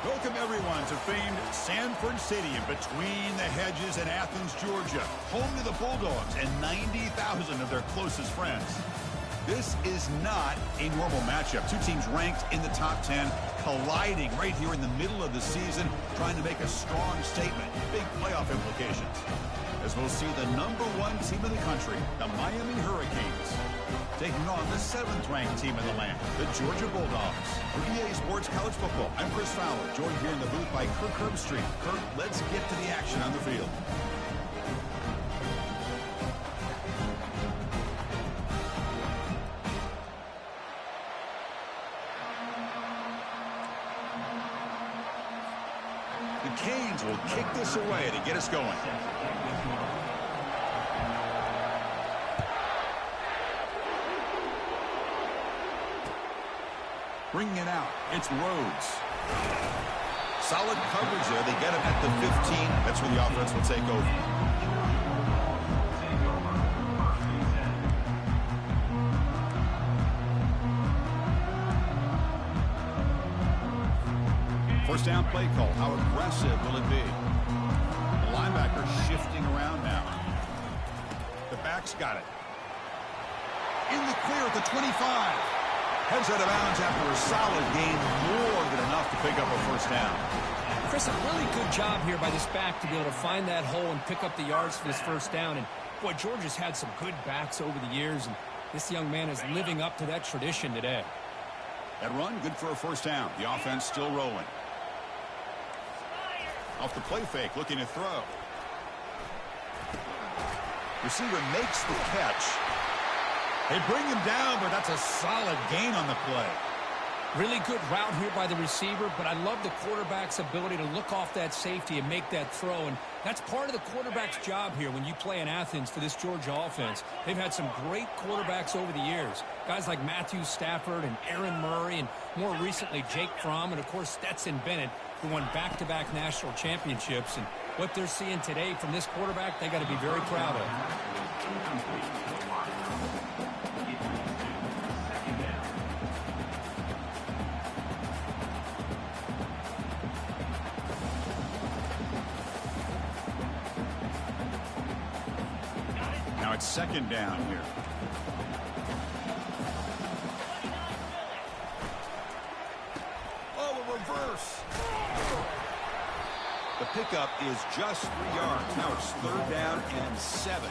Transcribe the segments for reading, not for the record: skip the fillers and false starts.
Welcome, everyone, to famed Sanford Stadium between the hedges in Athens, Georgia, home to the Bulldogs and 90,000 of their closest friends. This is not a normal matchup. Two teams ranked in the top 10, colliding right here in the middle of the season, trying to make a strong statement. Big playoff implications. As we'll see the #1 team in the country, the Miami Hurricanes, taking on the 7th-ranked team in the land, the Georgia Bulldogs. For EA Sports College Football, I'm Chris Fowler, joined here in the booth by Kirk Herbstreit. Kirk, let's get to the action on the field. The Canes will kick this away to get us going. Bringing it out, it's Rhodes. Solid coverage there. They get him at the 15. That's where the offense will take over. First down play call. How aggressive will it be? The linebacker shifting around now. The back's got it. In the clear at the 25. Heads out of bounds after a solid gain, more than enough to pick up a first down. Chris, a really good job here by this back to be able to find that hole and pick up the yards for this first down. And, boy, Georgia's had some good backs over the years, and this young man is living up to that tradition today. That run, good for a first down. The offense still rolling. Off the play fake, looking to throw. Receiver makes the catch. They bring him down, but that's a solid gain on the play. Really good route here by the receiver, but I love the quarterback's ability to look off that safety and make that throw. And that's part of the quarterback's job here when you play in Athens for this Georgia offense. They've had some great quarterbacks over the years. Guys like Matthew Stafford and Aaron Murray, and more recently Jake Fromm, and, of course, Stetson Bennett, who won back-to-back national championships. And what they're seeing today from this quarterback, they got to be very proud of. Now it's second down here. Oh, a reverse. The pickup is just 3 yards. Now it's third down and 7.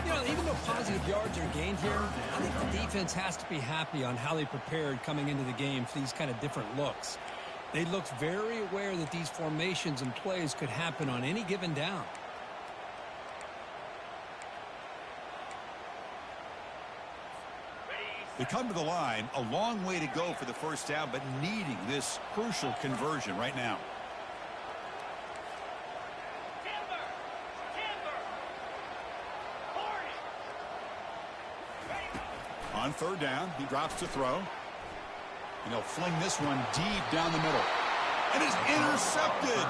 You know, even though positive yards are gained here, I think the defense has to be happy on how they prepared coming into the game for these kind of different looks. They looked very aware that these formations and plays could happen on any given down. They come to the line, a long way to go for the first down, but needing this crucial conversion right now. On third down, he drops to throw. And he'll fling this one deep down the middle. And it's intercepted.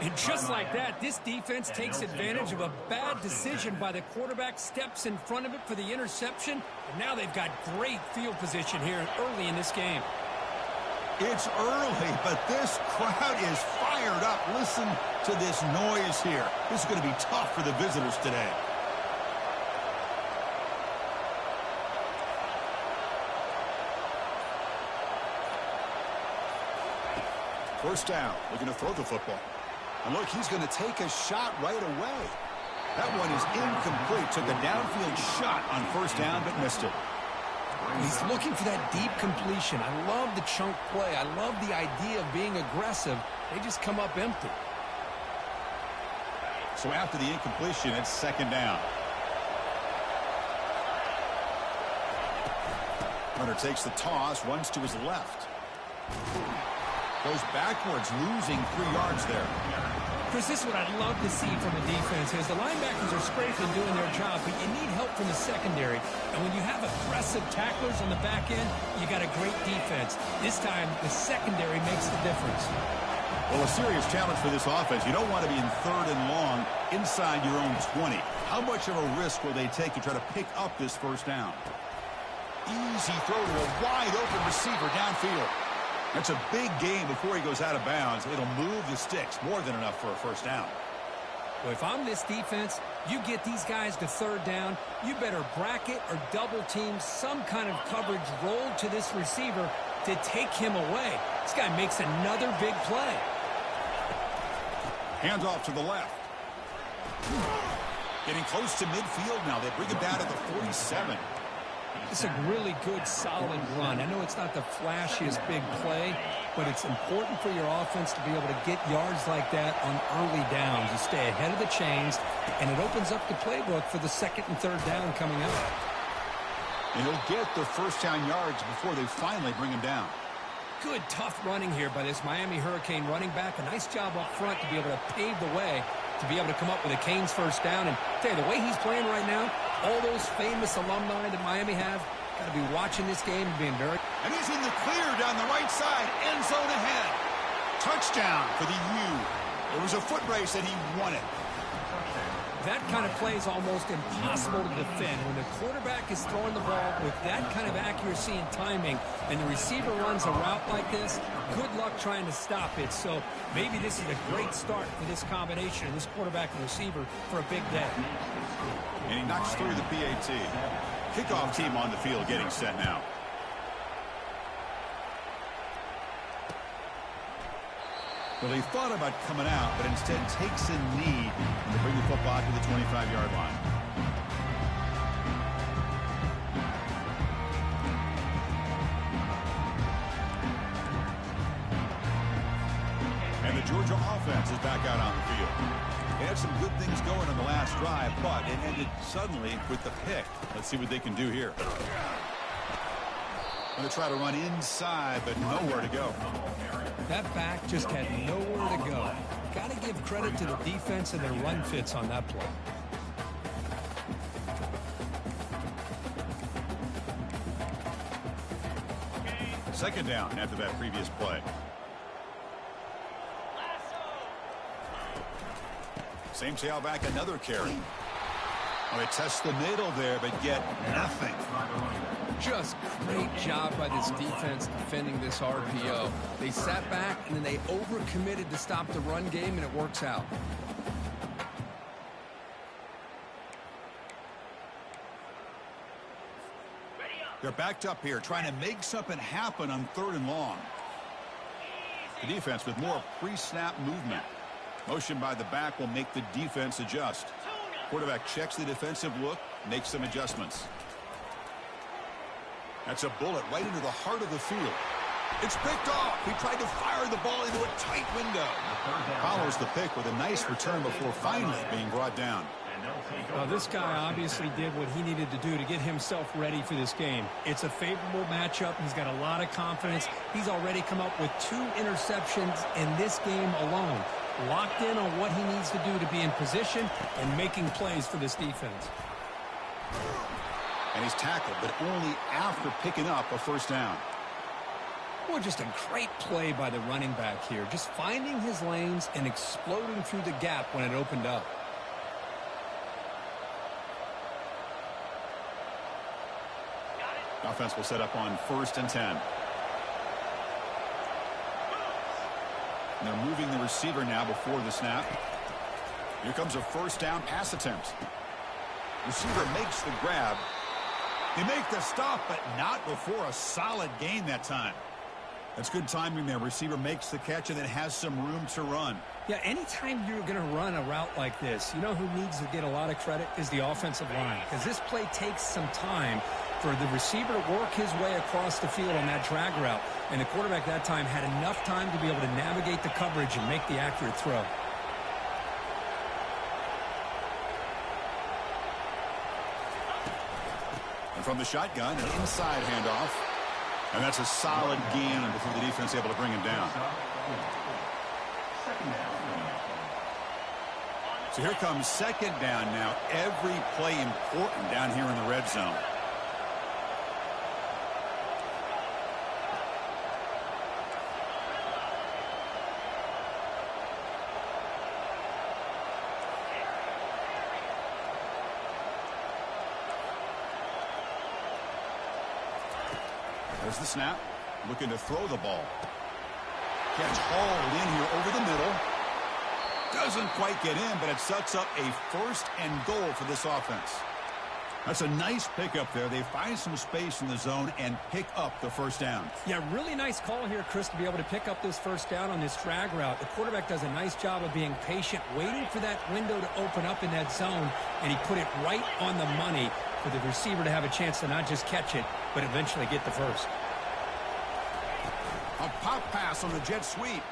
And just like that, this defense takes advantage of a bad decision by the quarterback, steps in front of it for the interception, and now they've got great field position here early in this game. It's early, but this crowd is fired up. Listen to this noise here. This is going to be tough for the visitors today. First down, looking to throw the football. And look, he's going to take a shot right away. That one is incomplete. Took a downfield shot on first down, but missed it. He's looking for that deep completion. I love the chunk play. I love the idea of being aggressive. They just come up empty. So after the incompletion, it's second down. Hunter takes the toss, runs to his left. Goes backwards, losing 3 yards there. Chris, this is what I'd love to see from a defense is the linebackers are scraping doing their job, but you need help from the secondary. And when you have aggressive tacklers on the back end, you got a great defense. This time, the secondary makes the difference. Well, a serious challenge for this offense. You don't want to be in third and long inside your own 20. How much of a risk will they take to try to pick up this first down? Easy throw to a wide open receiver downfield. That's a big gain before he goes out of bounds. It'll move the sticks. More than enough for a first down. Well, if I'm this defense, you get these guys to third down, you better bracket or double team some kind of coverage rolled to this receiver to take him away. This guy makes another big play. Hands off to the left. Getting close to midfield now. They bring him down to the 47. It's a really good, solid run. I know it's not the flashiest big play, but it's important for your offense to be able to get yards like that on early downs. You stay ahead of the chains, and it opens up the playbook for the second and third down coming up. And he'll get the first down yards before they finally bring him down. Good, tough running here by this Miami Hurricane running back. A nice job up front to be able to pave the way to be able to come up with a Canes first down. And tell you, the way he's playing right now, all those famous alumni that Miami have, got to be watching this game and being very... And he's in the clear down the right side. End zone ahead. Touchdown for the U. It was a foot race and he won it. That kind of play is almost impossible to defend. When the quarterback is throwing the ball with that kind of accuracy and timing, and the receiver runs a route like this, good luck trying to stop it. So maybe this is a great start for this combination, this quarterback and receiver, for a big day. And he knocks through the PAT. Kickoff team on the field getting set now. Well, he thought about coming out, but instead takes a knee to bring the football to the 25-yard line. And the Georgia offense is back out on the field. They had some good things going on the last drive, but it ended suddenly with the pick. Let's see what they can do here. Going to try to run inside, but nowhere to go. That back just had nowhere to go. Got to give credit to the defense and their run fits on that play. Second down after that previous play. Same tailback, another carry. Well, they test the middle there, but get nothing. Just great job by this defense defending this RPO. They sat back, and then they overcommitted to stop the run game, and it works out. They're backed up here, trying to make something happen on 3rd and long. The defense with more pre-snap movement. Motion by the back will make the defense adjust. Quarterback checks the defensive look, makes some adjustments. That's a bullet right into the heart of the field. It's picked off. He tried to fire the ball into a tight window. Follows the pick with a nice return before finally being brought down. This guy obviously did what he needed to do to get himself ready for this game. It's a favorable matchup. He's got a lot of confidence. He's already come up with 2 interceptions in this game alone. Locked in on what he needs to do to be in position and making plays for this defense. And he's tackled, but only after picking up a first down. Well, just a great play by the running back here. Just finding his lanes and exploding through the gap when it opened up. Offense will set up on 1st and 10. And they're moving the receiver now before the snap. Here comes a first down pass attempt. Receiver makes the grab. They make the stop, but not before a solid gain that time. That's good timing there. Receiver makes the catch and then has some room to run. Yeah, anytime you're going to run a route like this, you know who needs to get a lot of credit is the offensive line. Because this play takes some time for the receiver to work his way across the field on that drag route. And the quarterback that time had enough time to be able to navigate the coverage and make the accurate throw. And from the shotgun, an inside handoff. And that's a solid gain before the defense able to bring him down. So here comes second down now. Every play important down here in the red zone. There's the snap. Looking to throw the ball. Catch hauled in here over the middle. Doesn't quite get in, but it sets up a first and goal for this offense. That's a nice pickup there. They find some space in the zone and pick up the first down. Yeah, really nice call here, Chris, to be able to pick up this first down on this drag route. The quarterback does a nice job of being patient, waiting for that window to open up in that zone, and he put it right on the money for the receiver to have a chance to not just catch it, but eventually get the first. A pop pass on the jet sweep.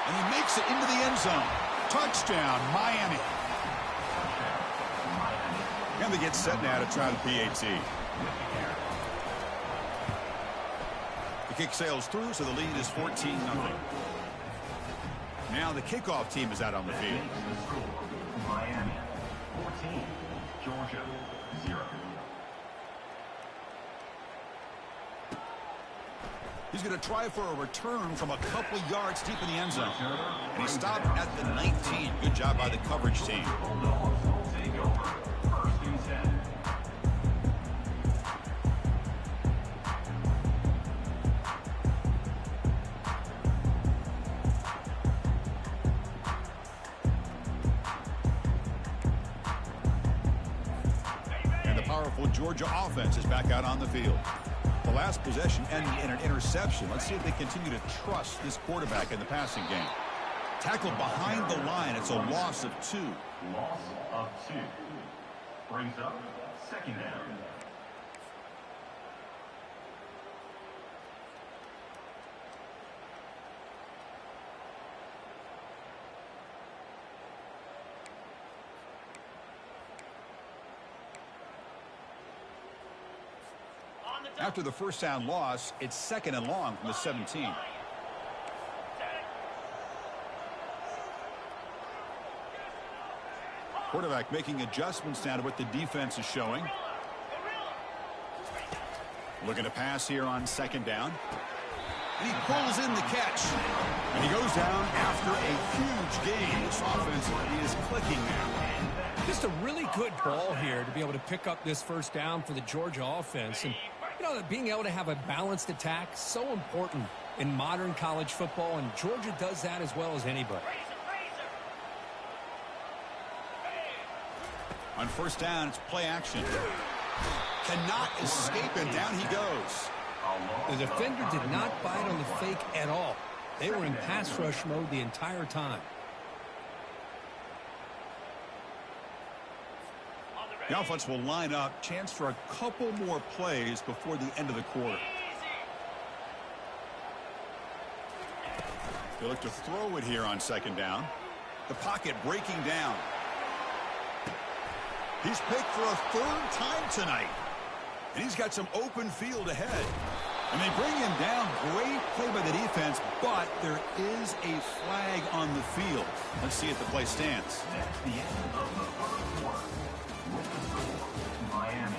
And he makes it into the end zone. Touchdown, Miami. And they get set now to try the PAT. The kick sails through, so the lead is 14-0. Now the kickoff team is out on the field. Miami 14, Georgia 0. He's going to try for a return from a couple yards deep in the end zone. And he stopped at the 19. Good job by the coverage team. And the powerful Georgia offense is back out on the field. The last possession ended in an interception. Let's see if they continue to trust this quarterback in the passing game. Tackled behind the line. It's a loss of 2. Loss of 2. Brings up second down. After the first down loss, it's second and long from the 17. Quarterback making adjustments now to what the defense is showing. Looking to pass here on second down. And he pulls in the catch. And he goes down after a huge gain. This offense is clicking now. Just a really good ball here to be able to pick up this first down for the Georgia offense. And you know, being able to have a balanced attack, so important in modern college football, and Georgia does that as well as anybody. On first down, it's play action. Cannot escape, and down he goes. The defender did not bite on the fake at all. They were in pass rush mode the entire time. The offense will line up. Chance for a couple more plays before the end of the quarter. They look to throw it here on second down. The pocket breaking down. He's picked for a third time tonight. And he's got some open field ahead. And they bring him down. Great play by the defense, but there is a flag on the field. Let's see if the play stands. That's the end of the first quarter. With the score, Miami.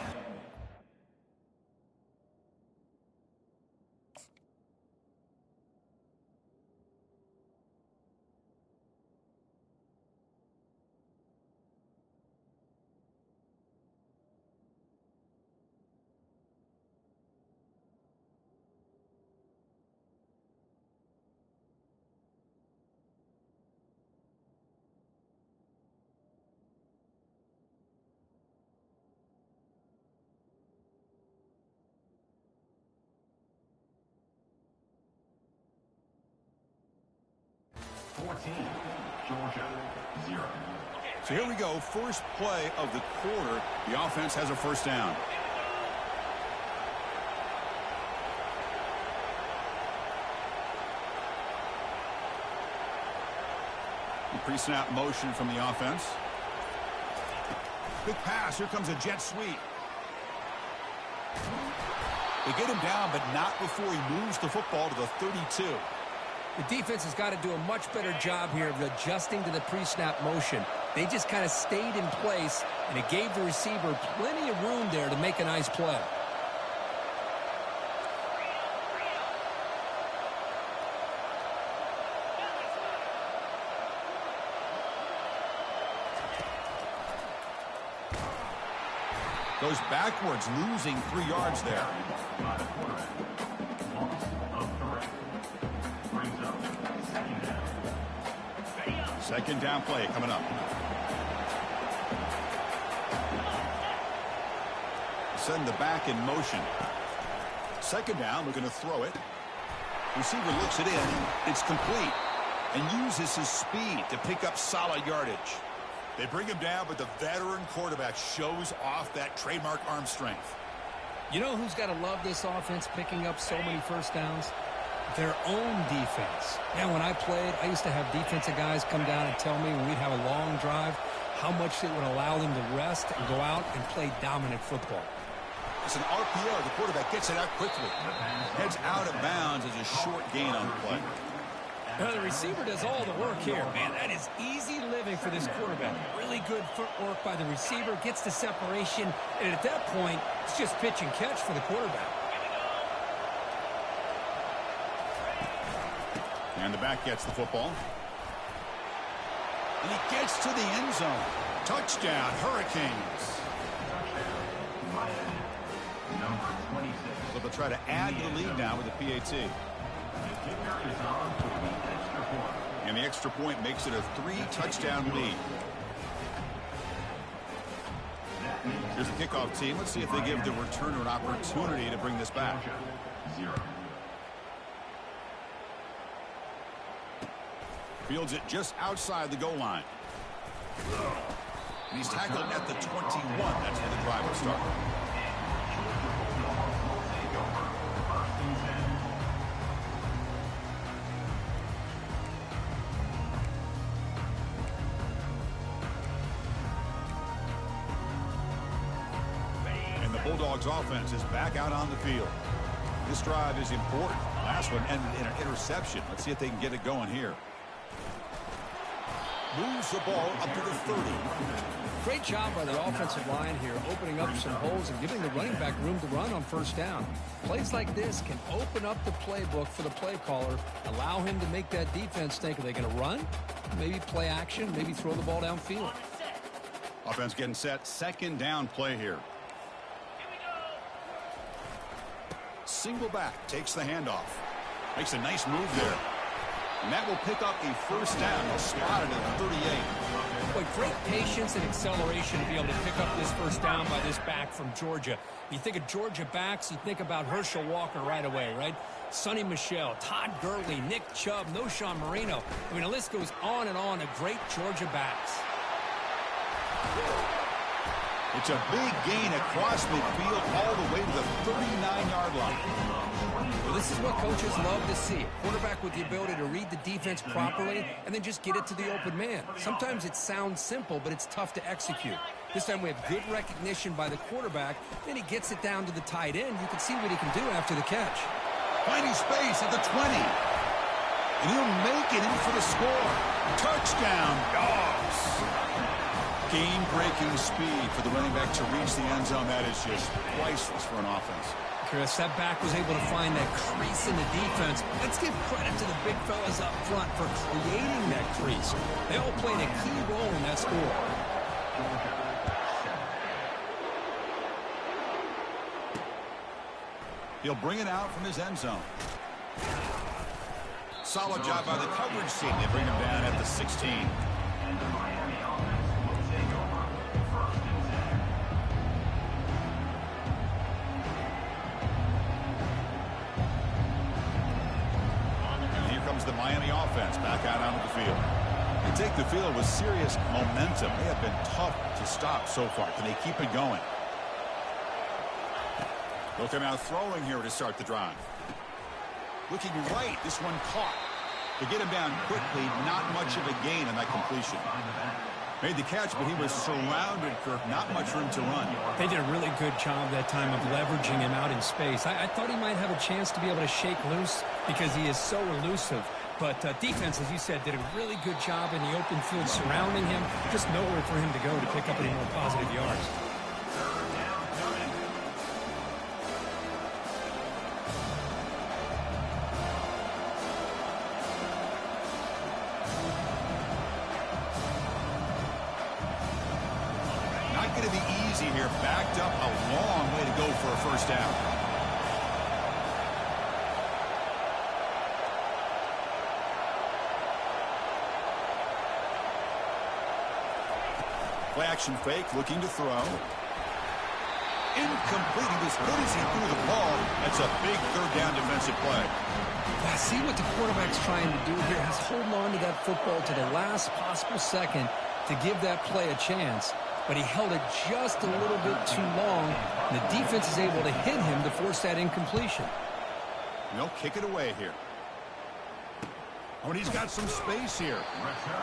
Georgia 0. So here we go. First play of the quarter. The offense has a first down. The pre-snap motion from the offense. Big pass. Here comes a jet sweep. They get him down, but not before he moves the football to the 32. The defense has got to do a much better job here of adjusting to the pre-snap motion. They just kind of stayed in place, and it gave the receiver plenty of room there to make a nice play. Goes backwards, losing 3 yards there. By the quarterback. Loss of 3. Brings Second down play coming up. Send the back in motion. Second down, looking to throw it. Receiver looks it in. It's complete. And uses his speed to pick up solid yardage. They bring him down, but the veteran quarterback shows off that trademark arm strength. You know who's got to love this offense picking up so many first downs? Their own defense. Yeah, when I played, I used to have defensive guys come down and tell me when we'd have a long drive how much it would allow them to rest and go out and play dominant football. It's an RPO. The quarterback gets it out quickly. Heads out of bounds as a short gain on the play. Well, the receiver does all the work here. Man, that is easy living for this quarterback. Really good footwork by the receiver. Gets the separation. And at that point, it's just pitch and catch for the quarterback. And the back gets the football. And he gets to the end zone. Touchdown, Hurricanes. Number 26. So they'll try to add to the lead now with the PAT. And the extra point makes it a 3-touchdown lead. Here's the kickoff team. Let's see if they give the returner an opportunity to bring this back. Fields it just outside the goal line. And he's tackled at the 21. That's where the drive will start. And the Bulldogs offense is back out on the field. This drive is important. Last one ended in an interception. Let's see if they can get it going here. Moves the ball up to the 30. Great job by the offensive line here, opening up some holes and giving the running back room to run on first down. Plays like this can open up the playbook for the play caller, allow him to make that defense think, are they going to run? Maybe play action, maybe throw the ball downfield. Offense getting set. Second down play here. Single back, takes the handoff. Makes a nice move there. And that will pick up a first down. He'll spot it at the 38. Boy, great patience and acceleration to be able to pick up this first down by this back from Georgia. You think of Georgia backs, you think about Herschel Walker right away, right? Sonny Michel, Todd Gurley, Nick Chubb, Noshawn Marino. I mean, the list goes on and on of great Georgia backs. It's a big gain across midfield all the way to the 39-yard line. Well, this is what coaches love to see. A quarterback with the ability to read the defense properly and then just get it to the open man. Sometimes it sounds simple, but it's tough to execute. This time we have good recognition by the quarterback. Then he gets it down to the tight end. You can see what he can do after the catch. Finding space at the 20. And he'll make it in for the score. Touchdown, Dogs. Game-breaking speed for the running back to reach the end zone. That is just priceless for an offense. Chris, that back was able to find that crease in the defense. Let's give credit to the big fellas up front for creating that crease. They all played a key role in that score. He'll bring it out from his end zone. Solid job by the coverage team. They bring him down at the 16. The Miami offense back out onto the field. They take the field with serious momentum. They have been tough to stop so far. Can they keep it going? They'll come out throwing here to start the drive. Looking right. This one caught. To get him down quickly, not much of a gain on that completion. Made the catch, but he was surrounded for not much room to run. They did a really good job that time of leveraging him out in space. I thought he might have a chance to be able to shake loose because he is so elusive. But defense, as you said, did a really good job in the open field surrounding him. Just nowhere for him to go to pick up any more positive yards. Going to be easy here. Backed up a long way to go for a first down. Play action fake, looking to throw. Incomplete. He was good as he threw the ball. That's a big third down defensive play. I see what the quarterback's trying to do here. He's holding on to that football to the last possible second to give that play a chance. But he held it just a little bit too long. And the defense is able to hit him to force that incompletion. They'll kick it away here. Oh, and he's got some space here.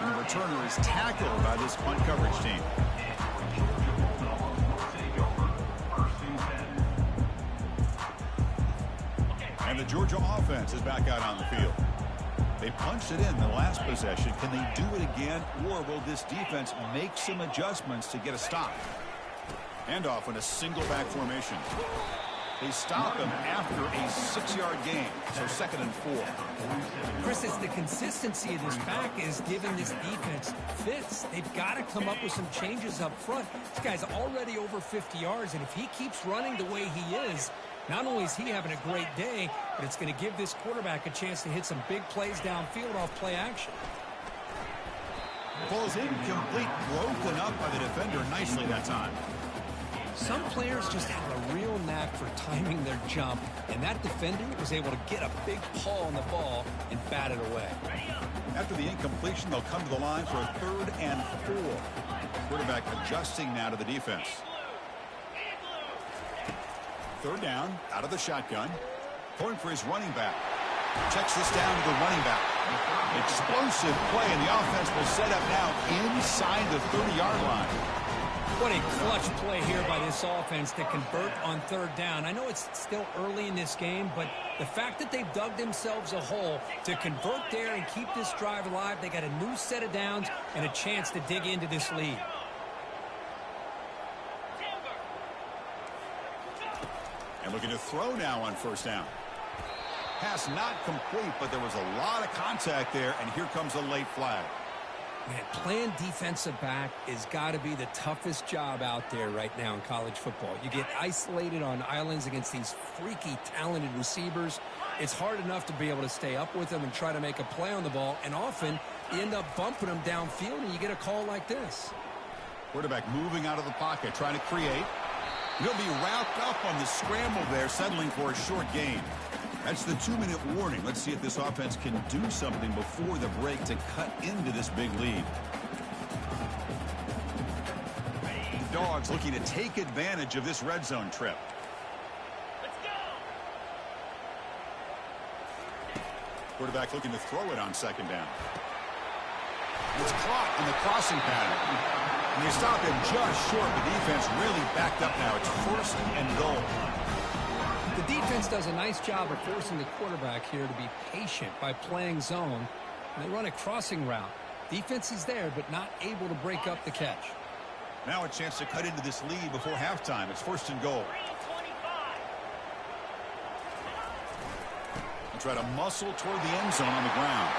And the returner is tackled by this punt coverage team. And the Georgia offense is back out on the field. They punched it in the last possession. Can they do it again, or will this defense make some adjustments to get a stop? Handoff in a single back formation. They stop him after a 6-yard gain, so 2nd and 4. Chris, it's the consistency of this back is giving this defense fits. They've got to come up with some changes up front. This guy's already over 50 yards, and if he keeps running the way he is, not only is he having a great day, but it's going to give this quarterback a chance to hit some big plays downfield off play action. Ball's incomplete, broken up by the defender nicely that time. Some players just have a real knack for timing their jump, and that defender was able to get a big paw on the ball and bat it away. After the incompletion, they'll come to the line for a 3rd and 4. Quarterback adjusting now to the defense. 3rd down, out of the shotgun. Going for his running back. Checks this down to the running back. Explosive play, and the offense will set up now inside the 30-yard line. What a clutch play here by this offense to convert on 3rd down. I know it's still early in this game, but the fact that they've dug themselves a hole to convert there and keep this drive alive, they got a new set of downs and a chance to dig into this lead. And looking to throw now on 1st down. Pass not complete, but there was a lot of contact there, and here comes a late flag. Man, playing defensive back has got to be the toughest job out there right now in college football. You get isolated on islands against these freaky, talented receivers. It's hard enough to be able to stay up with them and try to make a play on the ball, and often you end up bumping them downfield, and you get a call like this. Quarterback moving out of the pocket, trying to create. He'll be wrapped up on the scramble there, settling for a short gain. That's the 2-minute warning. Let's see if this offense can do something before the break to cut into this big lead. The Dogs looking to take advantage of this red zone trip. Let's go. Quarterback looking to throw it on 2nd down. It's caught in the crossing pattern. And they stop him just short. The defense really backed up now. It's 1st and goal. The defense does a nice job of forcing the quarterback here to be patient by playing zone. And they run a crossing route. Defense is there, but not able to break up the catch. Now a chance to cut into this lead before halftime. It's 1st and goal. He tried to muscle toward the end zone on the ground.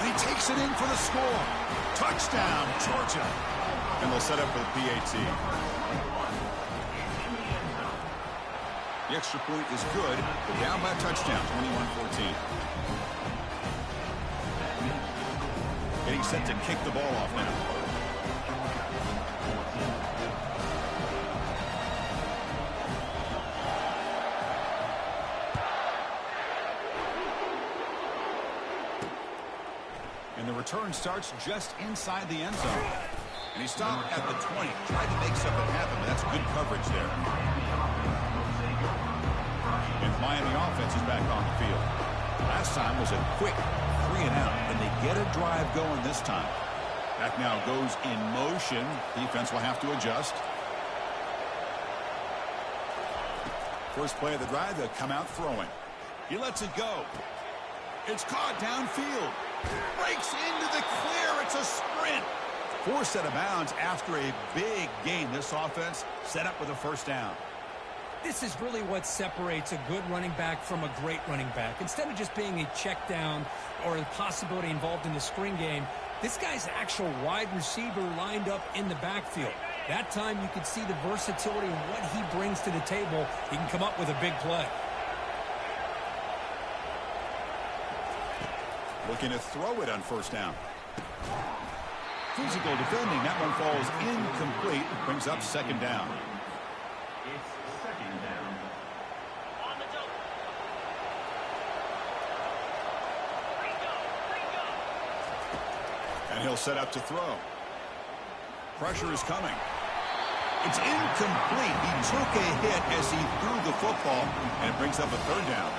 And he takes it in for the score. Touchdown, Georgia. And they'll set up for the PAT. The extra point is good. They're down by a touchdown, 21-14. Getting set to kick the ball off now. And the return starts just inside the end zone. And he stopped at the 20. Tried to make something happen, but that's good coverage there. And the Miami offense is back on the field. Last time was a quick 3-and-out, and they get a drive going this time. Back now goes in motion. Defense will have to adjust. First play of the drive, they'll come out throwing. He lets it go. It's caught downfield. Breaks into the clear. It's a sprint. Forced out of bounds after a big gain. This offense set up with a 1st down. This is really what separates a good running back from a great running back. Instead of just being a check down or a possibility involved in the screen game, this guy's actual wide receiver lined up in the backfield. That time you could see the versatility and what he brings to the table. He can come up with a big play. Looking to throw it on 1st down. physical defending. That one falls incomplete. Brings up second down. It's second down. And he'll set up to throw. Pressure is coming. It's incomplete. He took a hit as he threw the football, and it brings up a third down.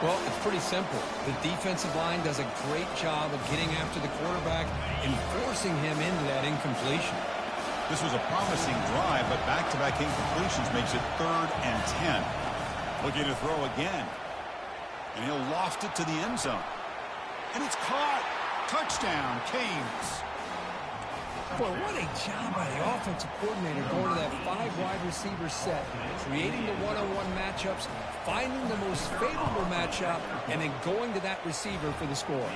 Well, it's pretty simple. The defensive line does a great job of getting after the quarterback and forcing him into that incompletion. This was a promising drive, but back-to-back incompletions makes it 3rd and 10. Looking to throw again. And he'll loft it to the end zone. And it's caught. Touchdown, Canes. Boy, what a job by the offensive coordinator going to that 5 wide receiver set, creating the one-on-one matchups, finding the most favorable matchup, and then going to that receiver for the score.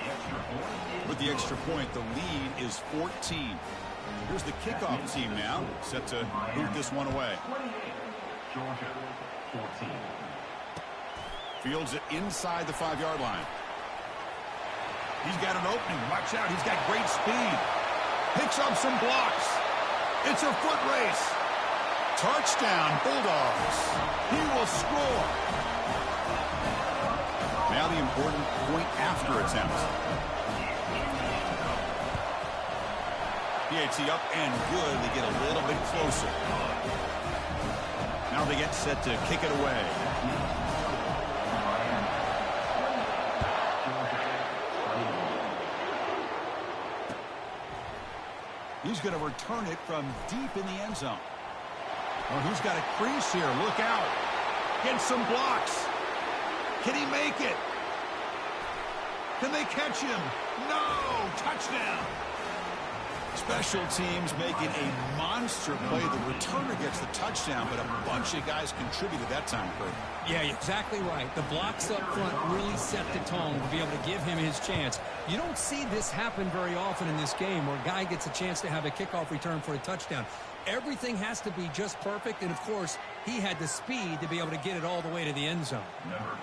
With the extra point, the lead is 14. Here's the kickoff team now, set to boot this one away. 28, Georgia, 14. Fields it inside the 5-yard line. He's got an opening. Watch out. He's got great speed. Picks up some blocks. It's a foot race. Touchdown, Bulldogs. He will score. Now the important point after attempt. PAT up and good. They get a little bit closer. Now they get set to kick it away. He's going to return it from deep in the end zone. Oh, he's got a crease here. Look out. Get some blocks. Can he make it? Can they catch him? No! Touchdown! Special teams making a monster play. The returner gets the touchdown, but a bunch of guys contributed that time, Kurt. Yeah, exactly right. The blocks up front really set the tone to be able to give him his chance. You don't see this happen very often in this game where a guy gets a chance to have a kickoff return for a touchdown. Everything has to be just perfect, and of course, he had the speed to be able to get it all the way to the end zone.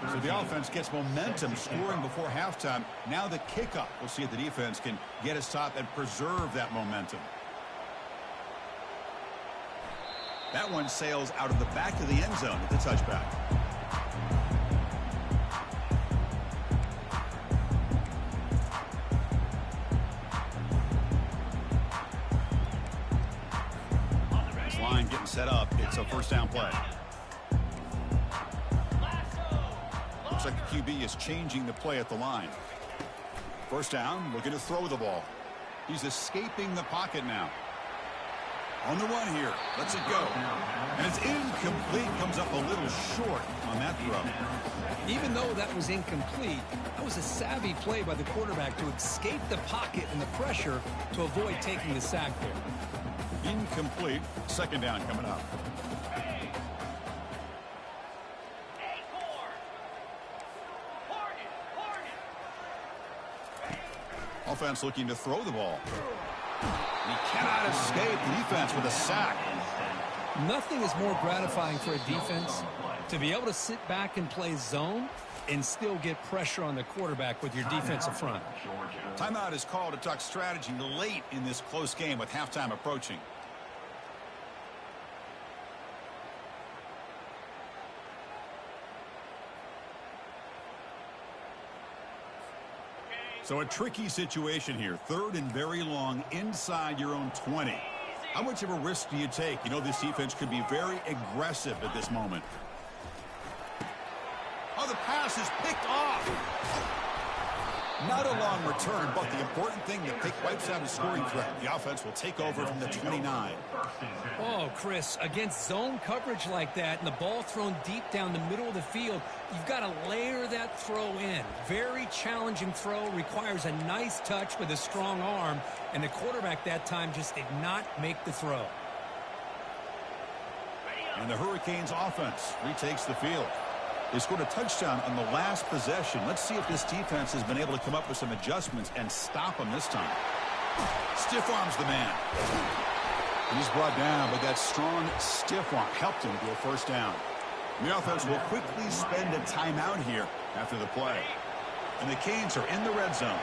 So the offense gets momentum, scoring before halftime. Now the kickoff. We'll see if the defense can get his top and preserve that momentum. That one sails out of the back of the end zone with the touchback. Line getting set up. It's a first down play. Looks like the QB is changing the play at the line. First down, looking to throw the ball. He's escaping the pocket now. On the run here. Lets it go. And it's incomplete. Comes up a little short on that throw. Even though that was incomplete, that was a savvy play by the quarterback to escape the pocket and the pressure to avoid taking the sack there. Incomplete. Second down coming up. Offense looking to throw the ball. He cannot escape. The defense with a sack. Nothing is more gratifying for a defense to be able to sit back and play zone and still get pressure on the quarterback with your defensive front. Timeout is called to talk strategy late in this close game with halftime approaching. So a tricky situation here. 3rd and very long inside your own 20. How much of a risk do you take? You know this defense could be very aggressive at this moment. Oh, the pass is picked off. Not a long return, but the important thing, the pick wipes out a scoring threat. The offense will take over from the 29. Oh, Chris, against zone coverage like that and the ball thrown deep down the middle of the field, you've got to layer that throw in. Very challenging throw, requires a nice touch with a strong arm, and the quarterback that time just did not make the throw. And the Hurricanes offense retakes the field. They scored a touchdown on the last possession. Let's see if this defense has been able to come up with some adjustments and stop them this time. Stiff arms the man. He's brought down, but that strong stiff arm helped him to a first down. The offense will quickly spend a timeout here after the play. And the Canes are in the red zone.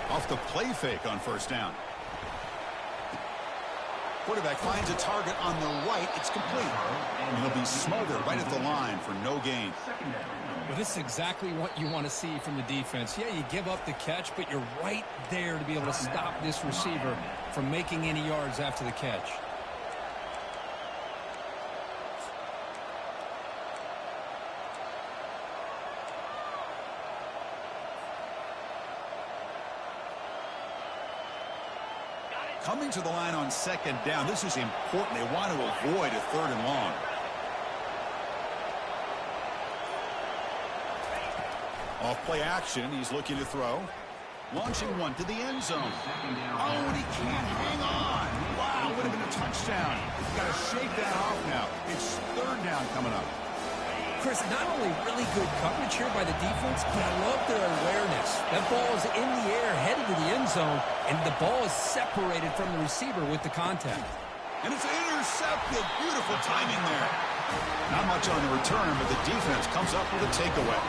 Off the play fake on first down. Quarterback finds a target on the right. It's complete. And he'll be smothered right at the line for no gain. Well, this is exactly what you want to see from the defense. Yeah, you give up the catch, but you're right there to be able to stop this receiver from making any yards after the catch. Coming to the line on second down. This is important. They want to avoid a third and long. Off play action. He's looking to throw. Launching one to the end zone. Oh, and he can't hang on. Wow, would have been a touchdown. Got to shake that off now. It's third down coming up. Chris, not only really good coverage here by the defense, but I love their awareness. That ball is in the air, headed to the end zone, and the ball is separated from the receiver with the contact. And it's intercepted. Beautiful timing there. Not much on the return, but the defense comes up with a takeaway.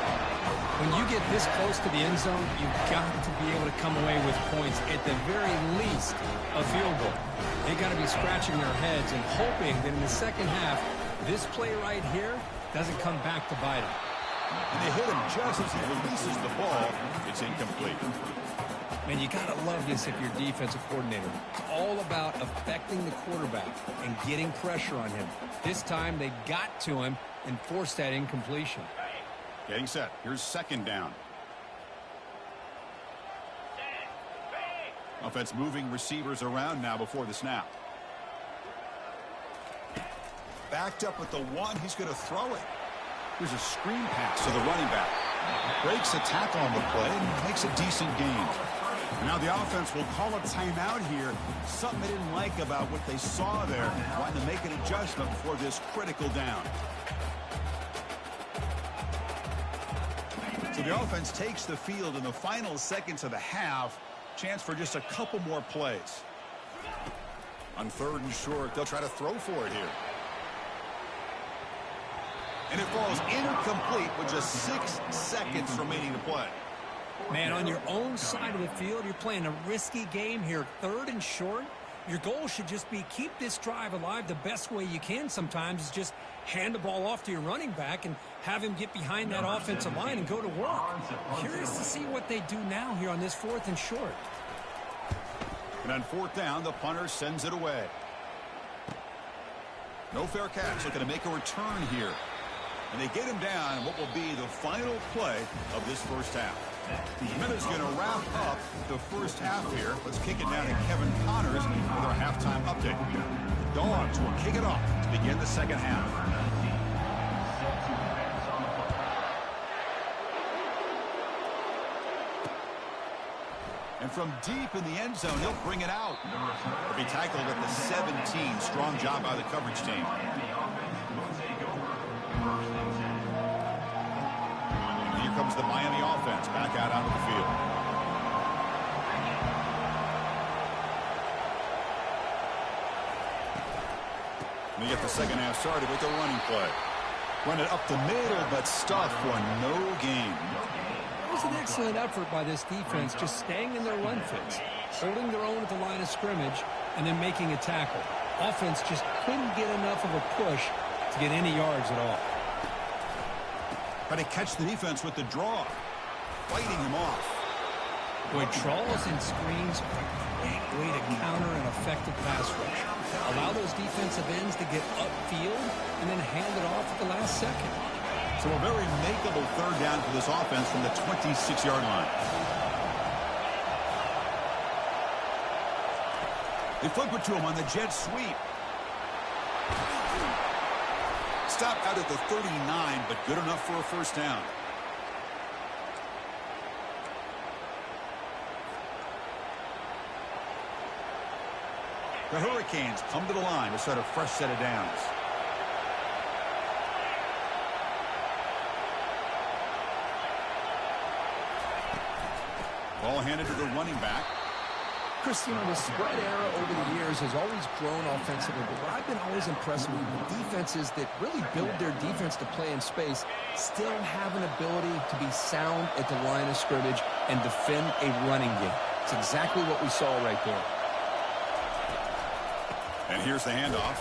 When you get this close to the end zone, you've got to be able to come away with points, at the very least a field goal. They got to be scratching their heads and hoping that in the second half, this play right here doesn't come back to bite him. And they hit him just as he releases the ball. It's incomplete. Man, you got to love this if you're defensive coordinator. It's all about affecting the quarterback and getting pressure on him. This time they got to him and forced that incompletion. Getting set. Here's second down. Offense moving receivers around now before the snap. Backed up with the one. He's going to throw it. Here's a screen pass to the running back. Breaks a tackle on the play and makes a decent gain. Now the offense will call a timeout here. Something they didn't like about what they saw there. Wanting to make an adjustment for this critical down. So the offense takes the field in the final seconds of the half. Chance for just a couple more plays. On third and short, they'll try to throw for it here. And it falls incomplete with just 6 seconds remaining to play. Man, on your own side of the field, you're playing a risky game here. Third and short, your goal should just be keep this drive alive the best way you can sometimes is just hand the ball off to your running back and have him get behind that offensive line and go to work. Curious to see what they do now here on this fourth and short. And on fourth down, the punter sends it away. No fair catch, looking to make a return here. And they get him down in what will be the final play of this first half. The minute's going to wrap up the first half here. Let's kick it down to Kevin Connors with our halftime update. The Dogs will kick it off to begin the second half. And from deep in the end zone, he'll bring it out. He'll be tackled at the 17. Strong job by the coverage team. And here comes the Miami offense back out onto the field. And they get the second half started with a running play. Run it up the middle, but stuffed for no gain. It was an excellent effort by this defense, just staying in their run fits, holding their own at the line of scrimmage, and then making a tackle. Offense just couldn't get enough of a push to get any yards at all. Try to catch the defense with the draw. Fighting him off. Boy, draws and screens are a great way to counter an effective pass rush. Allow those defensive ends to get upfield and then hand it off at the last second. So a very makeable third down for this offense from the 26-yard line. They flip it to him on the jet sweep. Stopped out at the 39, but good enough for a first down. The Hurricanes come to the line to start a fresh set of downs. Ball handed to the running back. Chris, you know, the spread era over the years has always grown offensively, but what I've been always impressed with defenses that really build their defense to play in space still have an ability to be sound at the line of scrimmage and defend a running game. That's exactly what we saw right there. And here's the handoff.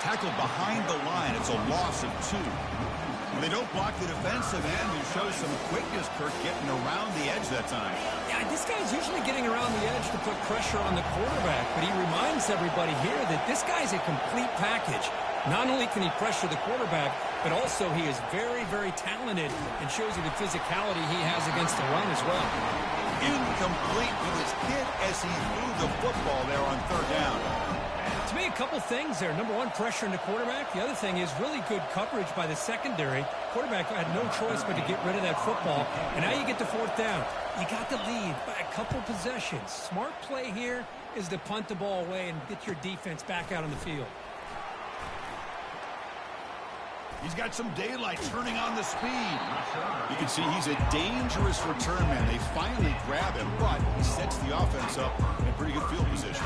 Tackled behind the line. It's a loss of 2. When they don't block the defensive end, it shows some quickness, Kirk, getting around the edge that time. Yeah, this guy's usually getting around the edge to put pressure on the quarterback, but he reminds everybody here that this guy's a complete package. Not only can he pressure the quarterback, but also he is very, very talented and shows you the physicality he has against the run as well. Incomplete. He was hit as he threw the football there on 3rd down. To me, a couple things there. Number one, pressure in the quarterback. The other thing is really good coverage by the secondary. Quarterback had no choice but to get rid of that football. And now you get to 4th down. You got the lead by a couple possessions. Smart play here is to punt the ball away and get your defense back out on the field. He's got some daylight turning on the speed. You can see he's a dangerous return man. They finally grab him, but he sets the offense up in pretty good field position.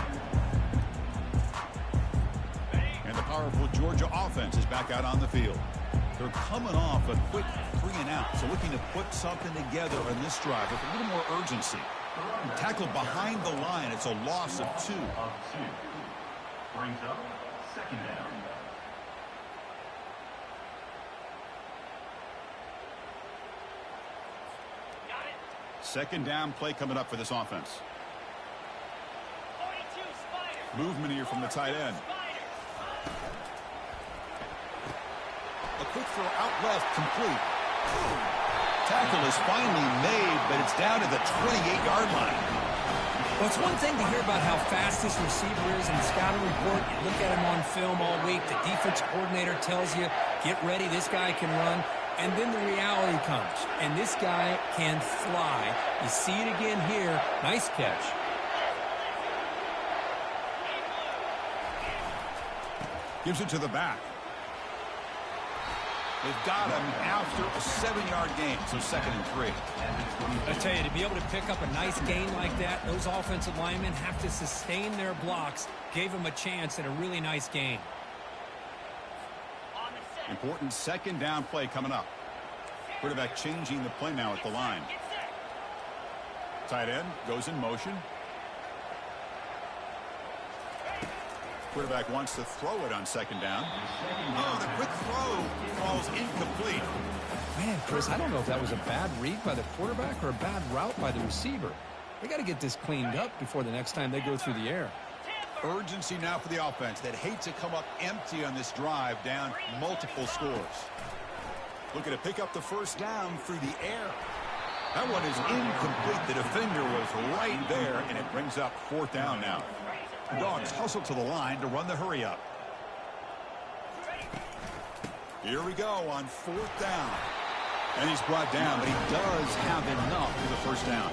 And the powerful Georgia offense is back out on the field. They're coming off a quick 3-and-out, so looking to put something together on this drive with a little more urgency. Tackled behind the line. It's a loss of 2. Brings up 2nd down. Second down play coming up for this offense. Movement here from the tight end. A quick throw out left, complete. Tackle is finally made, but it's down to the 28-yard line. Well, it's one thing to hear about how fast this receiver is in the scouting report. You look at him on film all week. The defense coordinator tells you, get ready, this guy can run. And then the reality comes, and this guy can fly. You see it again here. Nice catch. Gives it to the back. They've got him after a 7-yard gain, so 2nd and 3. I tell you, to be able to pick up a nice gain like that, those offensive linemen have to sustain their blocks. Gave him a chance at a really nice gain. Important 2nd down play coming up. Quarterback changing the play now at the line. Tight end goes in motion. Quarterback wants to throw it on 2nd down. Oh, the quick throw falls incomplete. Man, Chris, I don't know if that was a bad read by the quarterback or a bad route by the receiver. They got to get this cleaned up before the next time they go through the air. Urgency now for the offense that hates to come up empty on this drive, down multiple scores. Looking to pick up the 1st down through the air. That one is incomplete. The defender was right there, and it brings up 4th down now. The Dogs hustle to the line to run the hurry up. Here we go on 4th down. And he's brought down, but he does have enough for the 1st down.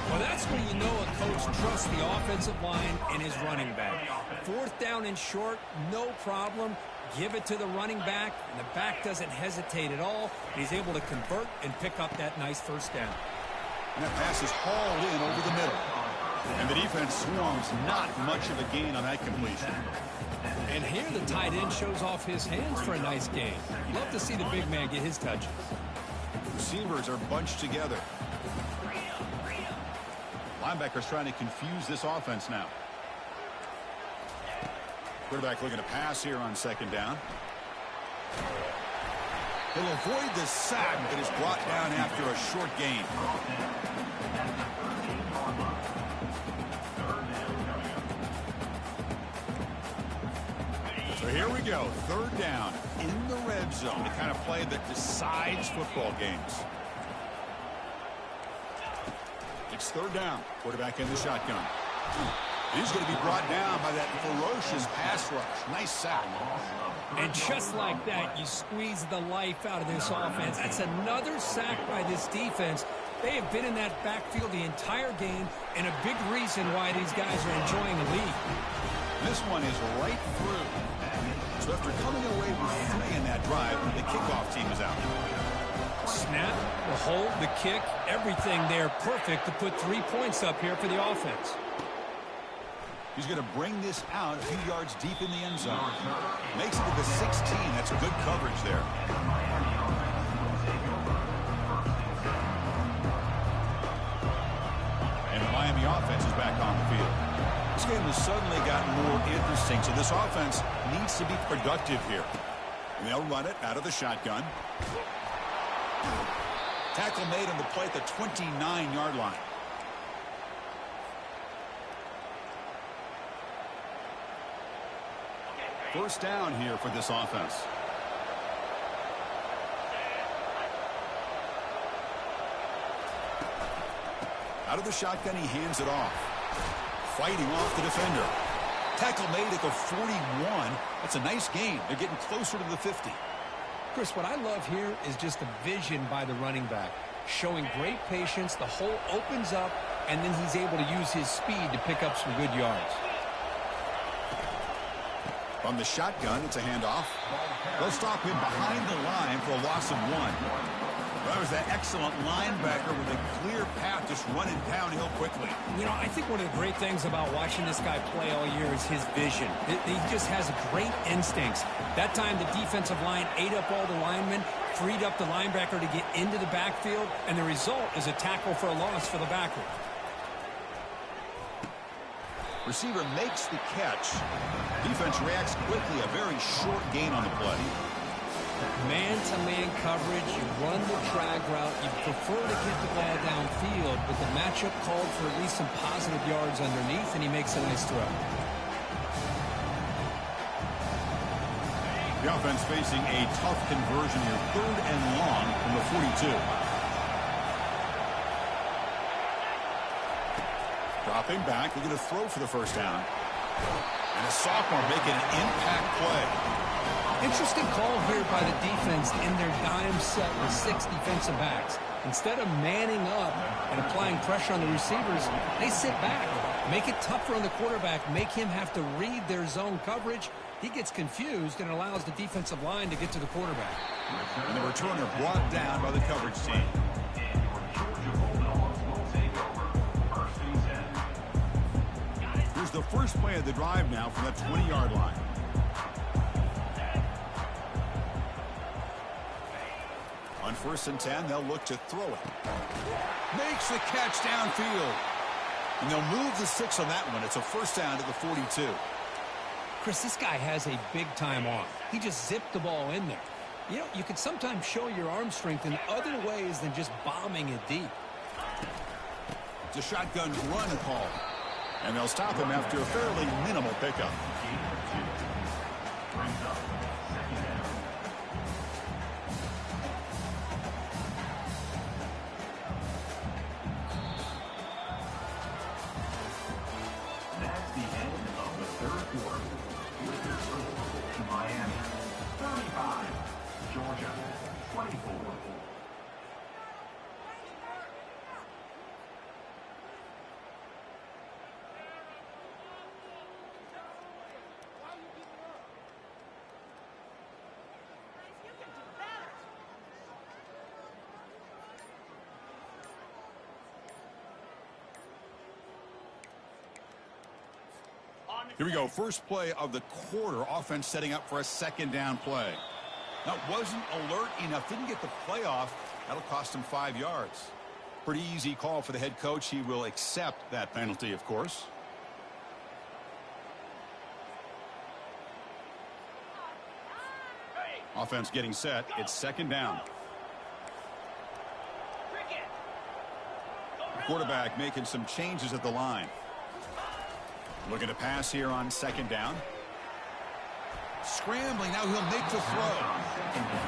Well, that's when you know a coach trusts the offensive line and his running back. 4th down and short, no problem. Give it to the running back, and the back doesn't hesitate at all. He's able to convert and pick up that nice 1st down. And that pass is hauled in over the middle. And the defense swarms, not much of a gain on that completion. And here the tight end shows off his hands for a nice gain. Love to see the big man get his touches. Receivers are bunched together. Linebackers trying to confuse this offense now. Quarterback looking to pass here on 2nd down. He'll avoid the sack, but is brought down after a short gain. So here we go, 3rd down in the red zone, the kind of play that decides football games. It's 3rd down, quarterback in the shotgun. He's going to be brought down by that ferocious pass rush. Nice sack. And just like that, you squeeze the life out of this offense. That's another sack by this defense. They have been in that backfield the entire game, and a big reason why these guys are enjoying the lead. This one is right through. So after coming away with 3 in that drive, the kickoff team is out. Snap, the hold, the kick, everything there perfect to put 3 points up here for the offense. He's going to bring this out a few yards deep in the end zone. Makes it to the 16. That's good coverage there. And the Miami offense game has suddenly gotten more interesting, so this offense needs to be productive here. And they'll run it out of the shotgun. Tackle made on the play at the 29-yard line. First down here for this offense. Out of the shotgun, he hands it off. Fighting off the defender. Tackle made at the 41. That's a nice gain. They're getting closer to the 50. Chris, what I love here is just the vision by the running back. Showing great patience. The hole opens up, and then he's able to use his speed to pick up some good yards. From the shotgun, it's a handoff. They'll stop him behind the line for a loss of 1. That was that excellent linebacker with a clear path just running downhill quickly. You know, I think one of the great things about watching this guy play all year is his vision. He just has great instincts. That time the defensive line ate up all the linemen, freed up the linebacker to get into the backfield, and the result is a tackle for a loss for the backer. Receiver makes the catch. Defense reacts quickly. A very short gain on the play. Man-to-man coverage, you run the drag route, you prefer to get the ball downfield, but the matchup called for at least some positive yards underneath, and he makes a nice throw. The offense facing a tough conversion here. 3rd and long from the 42. Dropping back, they're going to throw for the first down. And a sophomore making an impact play. Interesting call here by the defense in their dime set with 6 defensive backs. Instead of manning up and applying pressure on the receivers, they sit back, make it tougher on the quarterback, make him have to read their zone coverage. He gets confused and allows the defensive line to get to the quarterback. And the returner brought down by the coverage team. Here's the first play of the drive now from the 20-yard line. On 1st and 10, they'll look to throw it. Makes the catch downfield. And they'll move the 6 on that one. It's a first down to the 42. Chris, this guy has a big-time arm. He just zipped the ball in there. You know, you can sometimes show your arm strength in other ways than just bombing it deep. It's a shotgun run call. And they'll stop him after a fairly minimal pickup. That's the end of the 3rd quarter. With the score, Miami 35, Georgia 24. Here we go. First play of the quarter. Offense setting up for a 2nd down play. That wasn't alert enough. Didn't get the play off. That'll cost him 5 yards. Pretty easy call for the head coach. He will accept that penalty, of course. Offense getting set. It's 2nd down. Quarterback making some changes at the line. Looking to pass here on 2nd down. Scrambling, now he'll make the throw.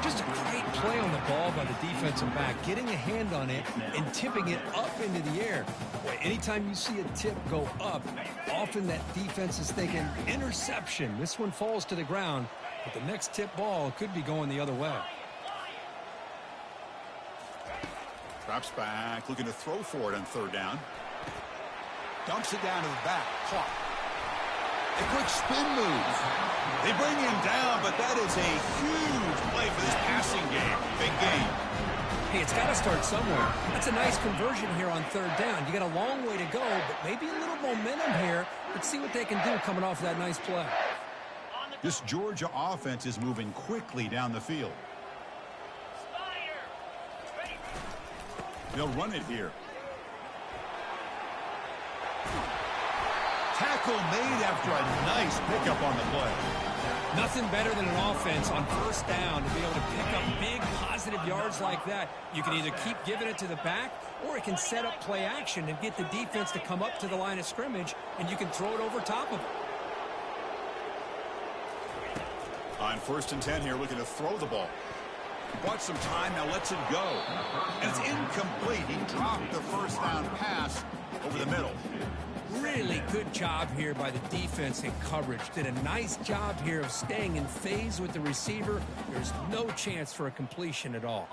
Just a great play on the ball by the defensive back, getting a hand on it and tipping it up into the air. Boy, anytime you see a tip go up, often that defense is thinking interception. This one falls to the ground, but the next tip ball could be going the other way. Drops back, looking to throw for it on 3rd down. Dumps it down to the back, caught. A quick spin move. They bring him down, but that is a huge play for this passing game. Big game. Hey, it's got to start somewhere. That's a nice conversion here on 3rd down. You got a long way to go, but maybe a little momentum here. Let's see what they can do coming off that nice play. This Georgia offense is moving quickly down the field. They'll run it here. Tackle made after a nice pickup on the play. Nothing better than an offense on first down to be able to pick up big positive yards like that. You can either keep giving it to the back, or it can set up play action and get the defense to come up to the line of scrimmage, and you can throw it over top of it. On 1st and 10 here, looking to throw the ball. He bought some time, now lets it go. And it's incomplete. He dropped the first down pass over the middle. Really good job here by the defense in coverage. Did a nice job here of staying in phase with the receiver. There's no chance for a completion at all.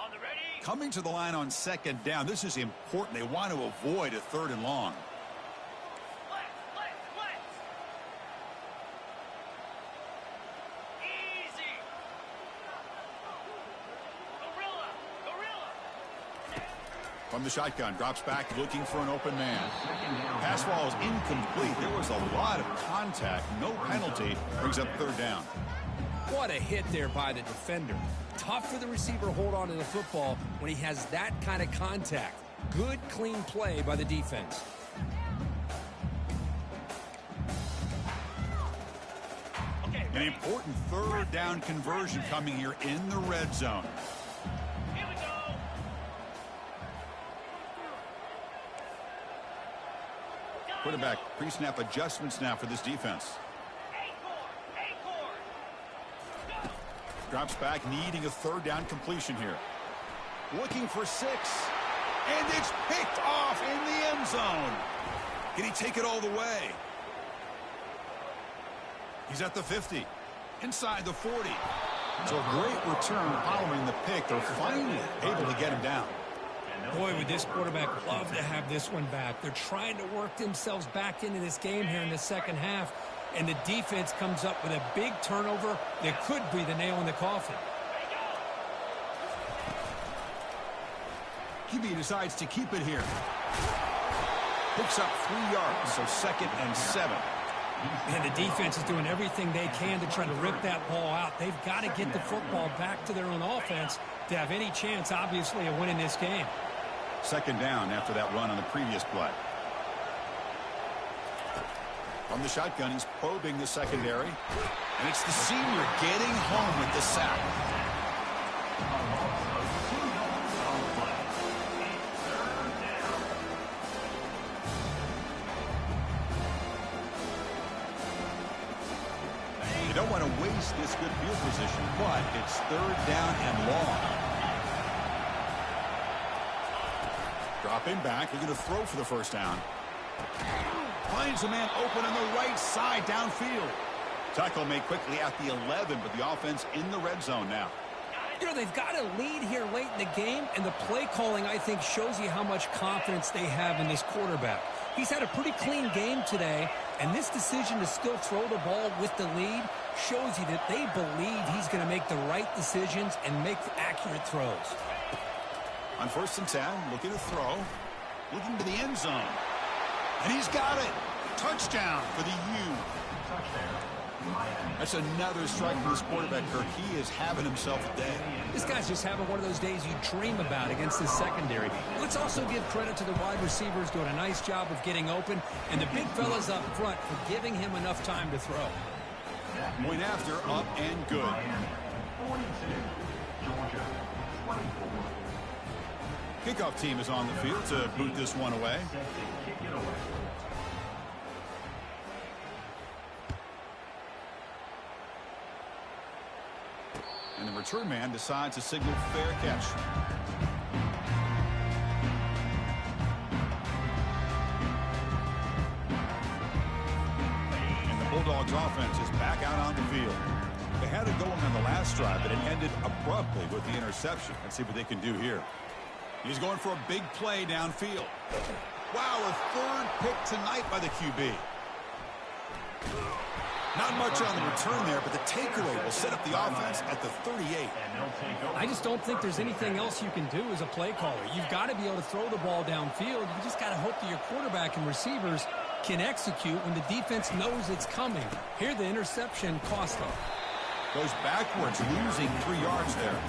Coming to the line on 2nd down, this is important. They want to avoid a 3rd and long. From the shotgun, drops back, looking for an open man. Pass ball is incomplete. There was a lot of contact. No penalty. Brings up 3rd down. What a hit there by the defender. Tough for the receiver to hold on to the football when he has that kind of contact. Good, clean play by the defense. An important 3rd down conversion coming here in the red zone. Quarterback pre-snap adjustments now for this defense. Drops back, needing a 3rd down completion here. Looking for 6. And it's picked off in the end zone. Can he take it all the way? He's at the 50. Inside the 40. So a great return following the pick. They're finally able to get him down. Boy, would this quarterback love to have this one back. They're trying to work themselves back into this game here in the second half, and the defense comes up with a big turnover that could be the nail in the coffin. QB decides to keep it here. Picks up 3 yards, so 2nd and 7. And the defense is doing everything they can to try to rip that ball out. They've got to get the football back to their own offense to have any chance, obviously, of winning this game. 2nd down after that run on the previous play. From the shotgun, he's probing the secondary. And it's the senior getting home with the sack. You don't want to waste this good field position, but it's 3rd down and long. Dropping back, looking to throw for the 1st down. Finds a man open on the right side downfield. Tackle made quickly at the 11, but the offense in the red zone now. You know, they've got a lead here late in the game, and the play calling, I think, shows you how much confidence they have in this quarterback. He's had a pretty clean game today, and this decision to still throw the ball with the lead shows you that they believe he's going to make the right decisions and make accurate throws. On 1st and 10, looking to throw, looking to the end zone. And he's got it. Touchdown for the U. That's another strike from this quarterback, Kirk. He is having himself a day. This guy's just having one of those days you dream about against the secondary. Let's also give credit to the wide receivers doing a nice job of getting open, and the big fellas up front for giving him enough time to throw. Point after, up and good. Kickoff team is on the field to boot this one away. And the return man decides to signal fair catch. And the Bulldogs offense is back out on the field. They had it going on the last drive, but it ended abruptly with the interception. Let's see what they can do here. He's going for a big play downfield. Wow, a 3rd pick tonight by the QB. Not much on the return there, but the takeaway will set up the offense at the 38. I just don't think there's anything else you can do as a play caller. You've got to be able to throw the ball downfield. You just got to hope that your quarterback and receivers can execute when the defense knows it's coming. Here, the interception cost them. Goes backwards, losing 3 yards there.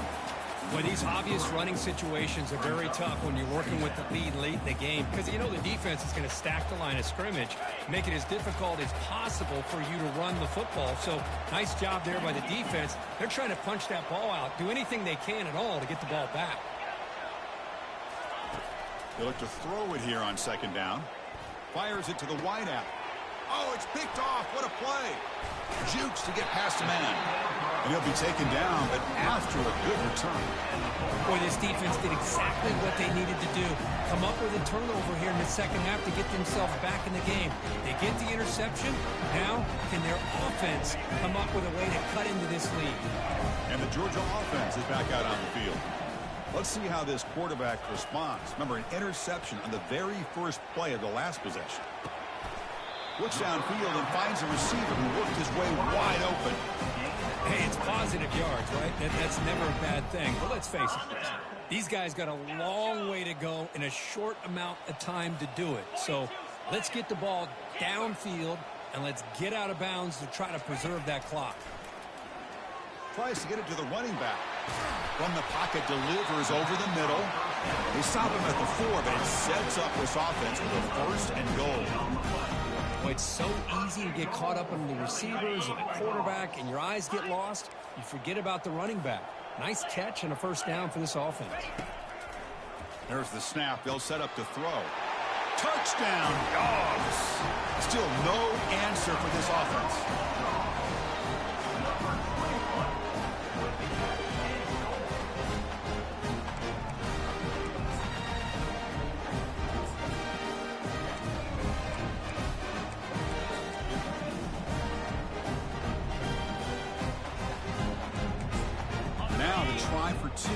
Well, these obvious running situations are very tough when you're working with the lead late in the game because you know the defense is going to stack the line of scrimmage, make it as difficult as possible for you to run the football. So nice job there by the defense. They're trying to punch that ball out, do anything they can at all to get the ball back. They look to throw it here on second down. Fires it to the wideout. Oh, it's picked off. What a play. Jukes to get past a man. And he'll be taken down, but after a good return. Boy, this defense did exactly what they needed to do. Come up with a turnover here in the second half to get themselves back in the game. They get the interception. Now, can their offense come up with a way to cut into this lead? And the Georgia offense is back out on the field. Let's see how this quarterback responds. Remember, an interception on the very first play of the last possession. Looks downfield and finds a receiver who worked his way wide open. Hey, it's positive yards, right? That's never a bad thing. But let's face it, these guys got a long way to go in a short amount of time to do it. So let's get the ball downfield and let's get out of bounds to try to preserve that clock. Tries to get it to the running back. From the pocket, delivers over the middle. They stop him at the 4, but it sets up this offense with a first and goal. Boy, it's so easy to get caught up in the receivers and the quarterback, and your eyes get lost. You forget about the running back. Nice catch and a first down for this offense. There's the snap. They'll set up to throw. Touchdown, Dogs. Still no answer for this offense. Now the try for 2.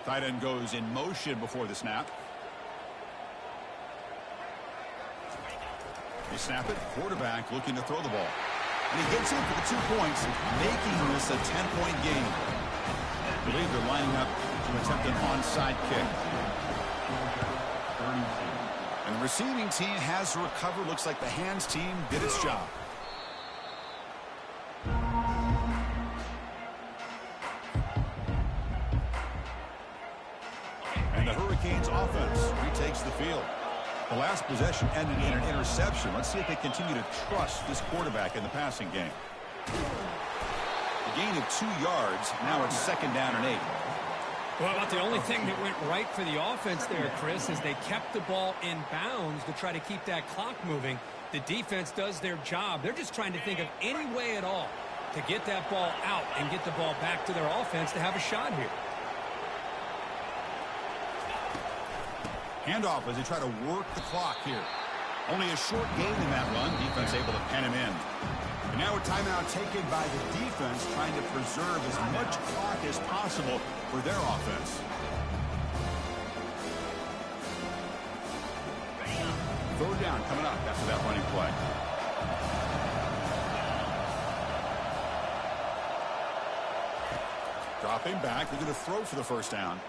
Tight end goes in motion before the snap. They snap it. Quarterback looking to throw the ball. And he gets in for the 2 points, making this a 10-point game. I believe they're lining up to attempt an onside kick. And the receiving team has recovered. Looks like the hands team did its job. And the Hurricanes offense retakes the field. The last possession ended in an interception. Let's see if they continue to trust this quarterback in the passing game. A gain of 2 yards. Now it's second down and 8. Well, about the only thing that went right for the offense there, Chris, is they kept the ball in bounds to try to keep that clock moving. The defense does their job. They're just trying to think of any way at all to get that ball out and get the ball back to their offense to have a shot here. Handoff as they try to work the clock here. Only a short gain in that run. Defense able to pen him in. And now a timeout taken by the defense, trying to preserve as much clock as possible for their offense. Third down coming up after that running play. Dropping back. They're going to throw for the first down.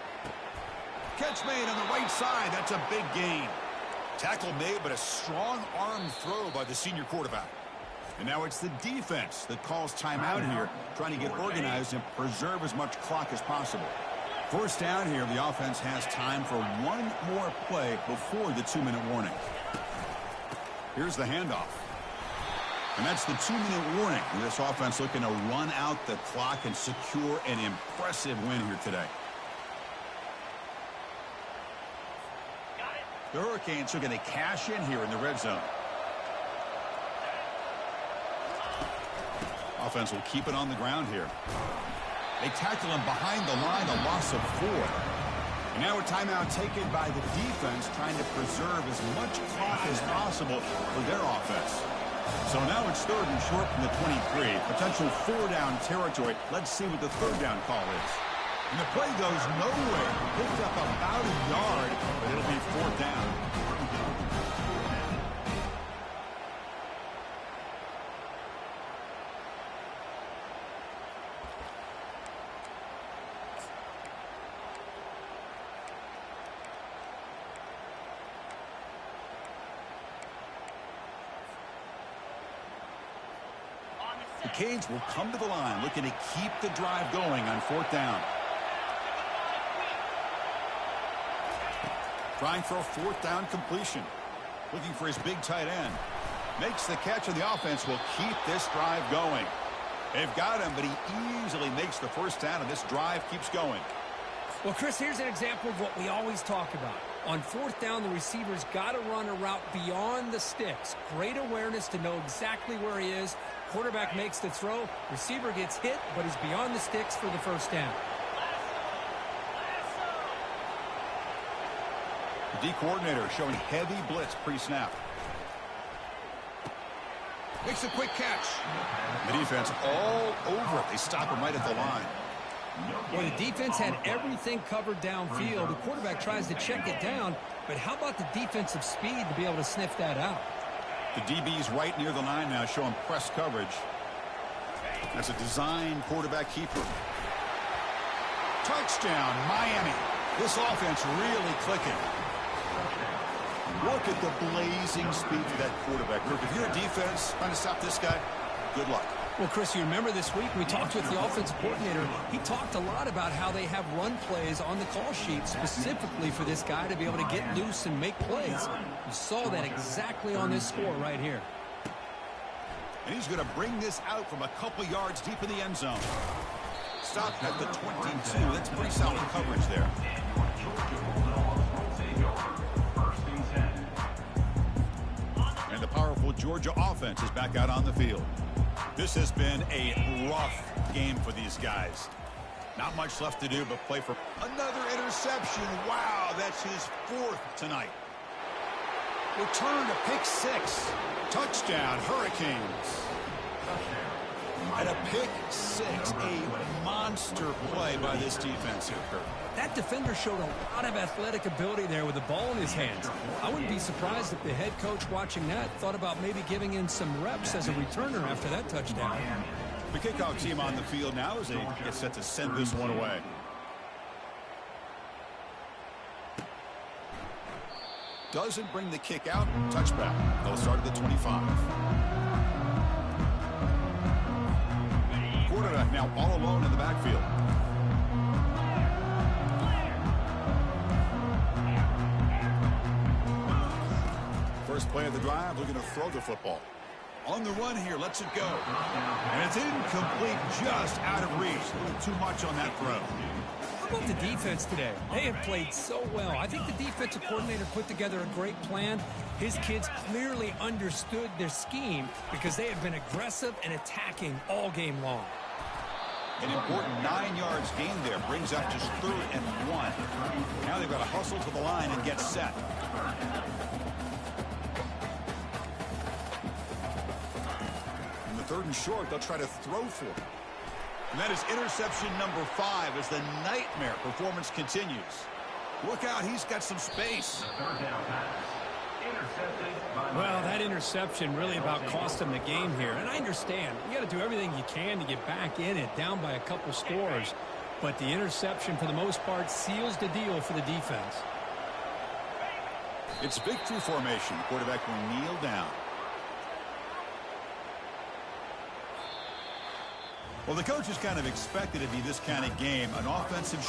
Catch made on the right side. That's a big gain. Tackle made, but a strong arm throw by the senior quarterback. And now it's the defense that calls timeout here, trying to get organized and preserve as much clock as possible. First down here, the offense has time for one more play before the 2-minute warning. Here's the handoff. And that's the 2-minute warning. This offense looking to run out the clock and secure an impressive win here today. The Hurricanes are going to cash in here in the red zone. Offense will keep it on the ground here. They tackle him behind the line, a loss of 4. And now a timeout taken by the defense, trying to preserve as much clock as possible for their offense. So now it's third and short from the 23. Potential 4-down territory. Let's see what the third down call is. And the play goes nowhere. Picked up about a yard, but it'll be fourth down. The Canes will come to the line looking to keep the drive going on 4th down. Trying for a 4th down completion. Looking for his big tight end. Makes the catch, and the offense will keep this drive going. They've got him, but he easily makes the 1st down, and this drive keeps going. Well, Chris, here's an example of what we always talk about. On 4th down, the receiver's got to run a route beyond the sticks. Great awareness to know exactly where he is. Quarterback makes the throw. Receiver gets hit, but he's beyond the sticks for the 1st down. The D coordinator showing heavy blitz pre-snap. Makes a quick catch. The defense all over it. They stop him right at the line. Well, the defense had everything covered downfield. The quarterback tries to check it down, but how about the defensive speed to be able to sniff that out? The DB's right near the line now, showing press coverage. That's a design quarterback keeper. Touchdown, Miami. This offense really clicking. Look at the blazing speed of that quarterback group. If you're a defense trying to stop this guy, good luck. Well, Chris, you remember this week we talked with the offensive coordinator. He talked a lot about how they have run plays on the call sheet specifically for this guy to be able to get loose and make plays. You saw that exactly on this score right here. And he's going to bring this out from a couple yards deep in the end zone. Stopped at the 22. That's pretty solid coverage there. And the powerful Georgia offense is back out on the field. This has been a rough game for these guys. Not much left to do but play for another interception. Wow, that's his 4th tonight. Return to pick 6. Touchdown, Hurricanes. And a pick 6, a monster play by this defense here, Kurt. That defender showed a lot of athletic ability there with the ball in his hands. I wouldn't be surprised if the head coach watching that thought about maybe giving him some reps as a returner after that touchdown. The kickoff team on the field now as they get set to send this one away. Doesn't bring the kick out. Touchback. They'll start at the 25. Quarterback now all alone in the backfield. First play of the drive, looking to throw the football. On the run here, lets it go. And it's incomplete, just out of reach. A little too much on that throw. How about the defense today? They have played so well. I think the defensive coordinator put together a great plan. His kids clearly understood their scheme because they have been aggressive and attacking all game long. An important 9 yards gain there brings up just 3rd and 1. Now they've got to hustle to the line and get set. In the 3rd and short, they'll try to throw for it. And that is interception number 5 as the nightmare performance continues. Look out, he's got some space. Well, that interception really about cost them the game here. And I understand. You got to do everything you can to get back in it, down by a couple scores. But the interception, for the most part, seals the deal for the defense. It's victory formation. Quarterback will kneel down. Well, the coaches kind of expected it to be this kind of game. An offensive